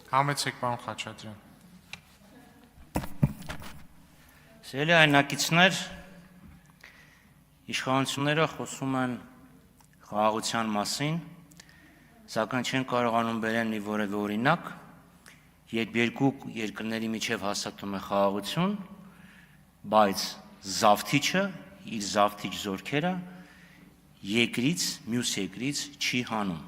Համեցեք պարոն Խաչատրյան։ Սիրելի հայրենակիցներ, իշխանությունները խոսում են խաղաղության մասին, սակայն չեն կարողանում բերել մի որևէ օրինակ, երբ երկու երկրների միջև հաստատում է խաղաղություն, բայց զավթիչը իր զավթիչ զորքերը երկրից, մյուս երկրից չի հանում։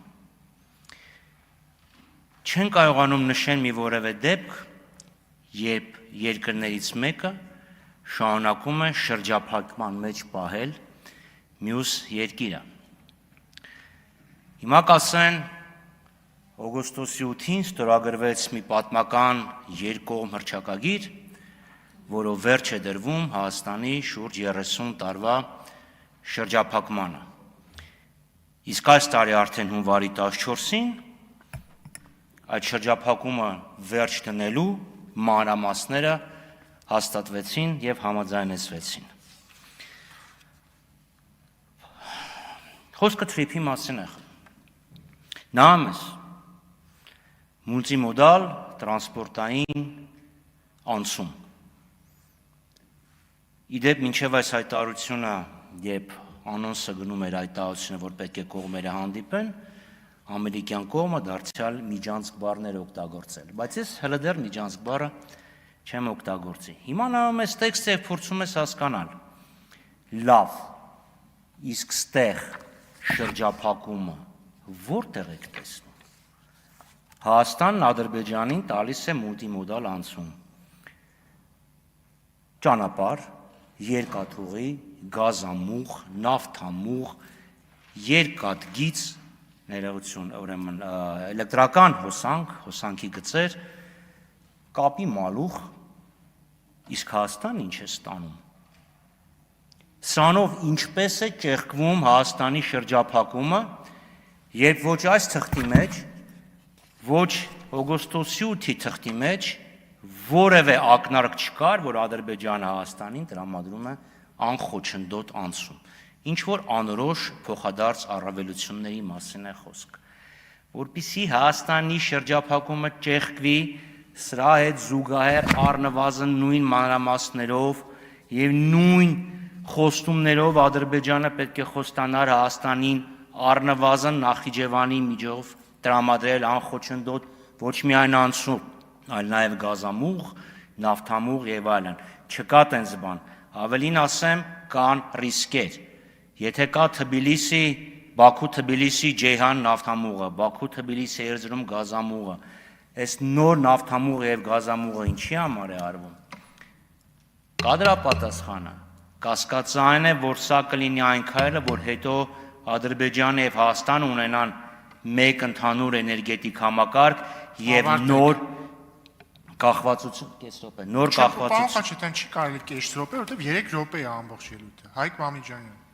Չեն կարողանում նշել մի որևէ դեպք, երբ երկրներից մեկը շարունակում է շրջափակման մեջ պահել մյուս երկիրը։ Հիմա կասեն, օգոստոսի 8-ին ստորագրվեց մի պատմական երկկողմ հռչակագիր, որով վերջ է դրվում Հայաստանի շուրջ 30 տարվա շրջափակմանը։ Իսկ այս տարի արդեն հունվարի 14-ին այդ շրջափակումը վերջ դնելու մանրամասները հաստատվեցին եւ համաձայնեցվեցին։ Խոսքը թրիփի մասին է։ Նա մեզ մուլտիմոդալ տրանսպորտային անցում։ Իդեպ մինչև այս հայտարարությունը, երբ անոնսը գնում էր հայտարարությունը, որ պետք է կողմերը հանդիպեն, ամերիկյան կողմը դարձյալ միջանցք բառներ օգտագործել, բայց ես հələ դեռ միջանցք բառը չեմ օգտագործի։ Հիմա նայում ես տեքստը եւ փորձում ես հասկանալ։ Լավ, իսկ ստեղ շրջափակումը որտեղ եք տեսնում։ Հայաստանն Ադրբեջանին տալիս է մուլտիմոդալ անցում։ Ճանապարհ, երկաթուղի, գազամուղ, նավթամուղ, երկաթգիծ, ներողություն, ուրեմն էլեկտրական հոսանքի գծեր, կապի մալուխ, իսկ Հայաստանը ինչ է ստանում։ Սրանով ինչպես է ճեղքվում Հայաստանի շրջափակումը, երբ ոչ այս թղթի մեջ, ոչ օգոստոսի 8-ի թղթի մեջ որևէ ակնարկ չկար, որ Ադրբեջանը Հայաստանին տրամադրում է անխոչնդոտ անցում։ Ինչ որ անորոշ փոխադարձ առավելությունների մասին է խոսք, որպեսզի Հայաստանի շրջափակումը ճեղքվի, սրա հետ զուգահեռ առնվազն նույն մանրամասներով եւ նույն խոստումներով Ադրբեջանը պետք է խոստանար Հայաստանին առնվազն Նախիջևանի միջով տրամադրել անխոչնդոտ ոչ միայն անցում, այլ նաեւ գազամուղ, նավթամուղ եւ այլն։ Չկա տենց բան, ավելին ասեմ, կան ռիսկեր։ Եթե կա Թբիլիսի, Բաքու-Թբիլիսի Ջեյհան նավթամուղը, Բաքու-Թբիլիսի Էրզրում գազամուղը, այս նոր նավթամուղը եւ գազամուղը ինչի համար է արվում։ Կա դրա պատասխանը։ Կասկածային է, որ սա կլինի այն քայլը, որ հետո Ադրբեջանը եւ Հայաստանը ունենան մեկ ընդհանուր էներգետիկ համակարգ եւ նոր կախվածություն, կես րոպե, նոր կախվածություն։ Պարոն Խաչատրյան, չի կարելի կես րոպե, որովհետեւ 3 րոպե է ամբողջ ելույթը։ Հայկ Մամիջանյան։